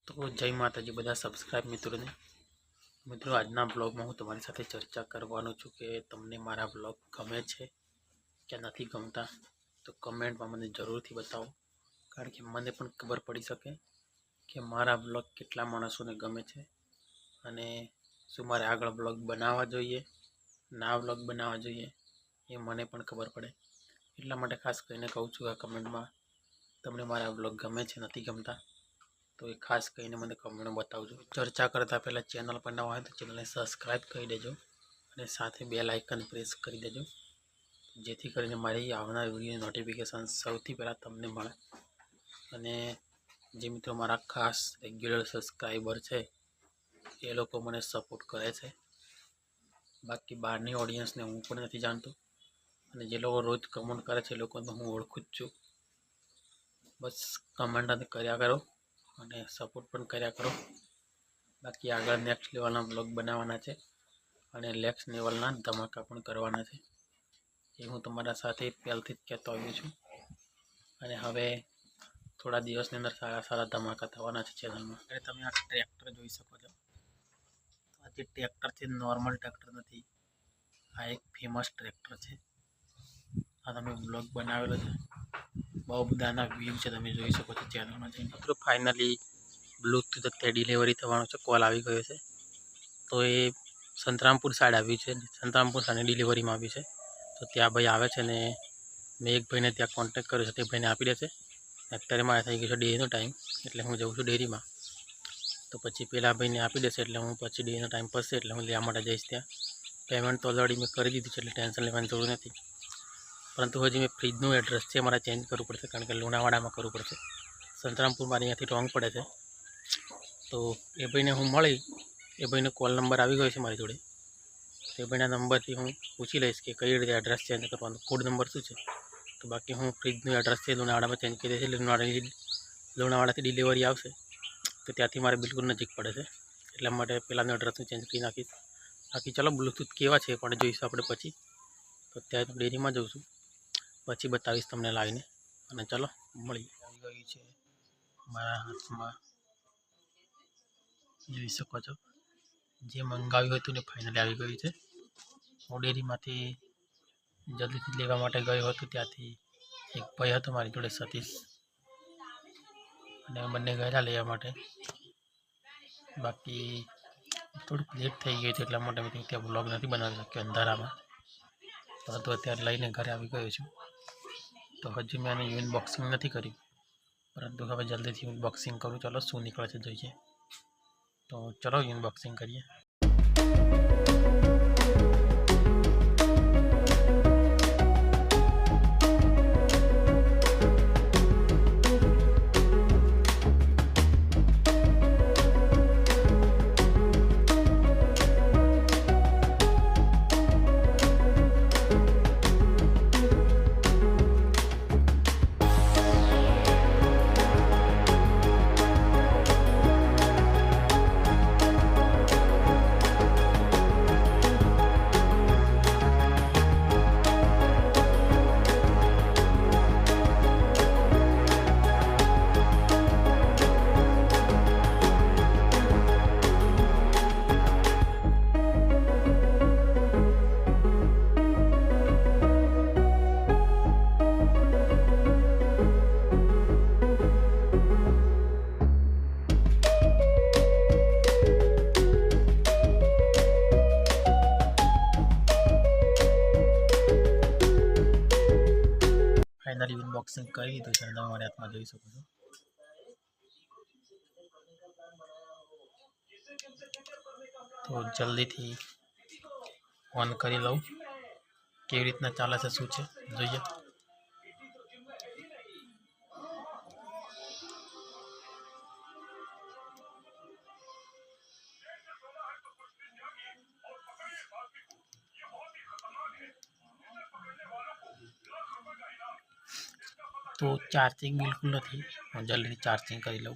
તો જય માતાજી બધા સબસ્ક્રાઇબ મિત્રોને। મિત્રો આજના બ્લોગમાં હું તમારી સાથે ચર્ચા કરવાનો છું કે તમને મારા બ્લોગ ગમે છે કે નથી ગમતા। તો કમેન્ટમાં મને જરૂરથી બતાવો, કારણ કે મને પણ ખબર પડી શકે કે મારા બ્લોગ કેટલા માણસોને ગમે છે અને શું મારે આગળ બ્લોગ બનાવવા જોઈએ ના બ્લોગ બનાવવા જોઈએ એ મને પણ ખબર પડે। એટલા માટે ખાસ કરીને કહું છું આ કમેન્ટમાં તમને મારા બ્લોગ ગમે છે નથી ગમતા, તો એ ખાસ કરીને મને કમેન્ટ बतावજો। चर्चा करता पहला चैनल पर नवा है तो चैनल ने सब्सक्राइब कर देजो और साथ बेल आइकन प्रेस कर देजो, जेथी करीने मारी आवनार वीडियो नोटिफिकेशन सौथी पहला तमने मळे। अने जे मित्रों मारा खास रेग्युलर सब्सक्राइबर है ए लोग मैंने सपोर्ट करे छे, बाकी बारनी ऑडियंस ने हूँ पण नहीं जानतो अने जे लोग रोज कमेंट करे छे लोग तो हूँ ओळखुं ज छुं। बस कमेंट कर्या करो અને સપોર્ટ પણ કર્યા કરો। બાકી આગળ નેક્સ્ટ લેવલના બ્લોગ બનાવવાના છે અને નેક્સ્ટ લેવલના ધમાકા પણ કરવાના છે, એ હું તમારા સાથે પહેલથી જ કહેતો આવ્યો છું। અને હવે થોડા દિવસની અંદર સારા સારા ધમાકા થવાના છે ચેનલમાં। અને તમે આ ટ્રેક્ટર જોઈ શકો છો, આ જે ટ્રેક્ટર છે નોર્મલ ટ્રેક્ટર નથી, આ એક ફેમસ ટ્રેક્ટર છે। આ તમે બ્લોગ બનાવેલો છે, बहुत बधाना व्यू है, तब जी सको चैनल में जैसे। तो फाइनली ब्लूटूथ अत्यारे डिलीवरी थवानो छे, कॉल आवी गयो छे। तो ये संतरामपुर साइड आव्युं छे, संतरामपुर साइड डिलीवरी में आव्युं छे। तो त्या भाई आवे छे ने मैं एक भाई ने त्या कॉन्टेक्ट कर्यो छे, ते भाई ने आपी देशे। अत्यारे मारे थई गयो छे डेरीनो टाइम, एटले हूँ जाऊँ छुं डेरी में। तो पछी पेला भाई ने आपी देशे एटले हूँ पछी डेरीनो टाइम पछे एटले हूँ लेवा माटे जईश। त्यां पेमेंट तो ऑलरेडी मैं करी दीधुं छे एटले टेन्शन लेवानी जरूर नथी, परंतु हजी मैं फ्रीजनु एड्रेस है मारे चेन्ज करवू पड़े, कारण के लुणावाड़ा में करवू पड़े। संतरामपुर मारे अहींथी रोंग पड़े छे। तो ए भाई ने हूँ मळी, ए भाई ने कॉल नंबर आवी गयो छे मारी जोड़े। तो ए भाईना नंबर थी हूँ पूछी लईश कि कई रीते एड्रेस चेन्ज करवानुं, कोड नंबर शुं छे। तो बाकी हूँ फ्रीजनु एड्रेस है लुणावाड़ा में चेन्ज करी दईश। लुणावाड़ाथी डिलीवरी आवशे तो त्यांथी मारे बिल्कुल नजीक पड़े छे, એટલા માટે પેલાનું એડ્રેસ હું ચેન્જ કરી નાખીશ। બાકી ચલો બ્લૂટૂથ કેવા છે પણ જોઈશું આપણે પછી। તો ત્યાં ડેરીમાં જઉં છું, પછી बतावीश तमने लावीने। અને ચલો મળીએ। આવી ગઈ છે મારા હાથમાં, જોઈ શકો છો। જે મંગાવ્યું હતું ને ફાઇનલી આવી ગયું છે। હું ડેરીમાંથી જલ્દીથી લેવા માટે ગયો હતો, ત્યાંથી એક ભાઈ હતો મારી જોડે સતીશ, અને બંને ગયેલા લેવા માટે। બાકી થોડુંક લેટ થઈ ગયું છે એટલા માટે મેં ત્યાં બ્લોગ નથી બનાવી શક્યો અંધારામાં, પરંતુ અત્યારે લઈને ઘરે આવી ગયો છું। तो हजी मैंने अनबॉक्सिंग नहीं करी, परंतु हमें जल्दी थी अनबॉक्सिंग करूँ। चलो शू निकले से जोईए, तो चलो अनबॉक्सिंग करिए। फाइनली अनबॉक्सिंग कर लीधुं छे, તમારે હાથમાં જોઈ શકો છો। तो जल्दीथी ऑन करी लऊं, केवी रीतना चाले छे शुं छे जोईए। तो चार्जिंग बिल्कुल नहीं, हूँ जल्दी चार्जिंग कर लूँ।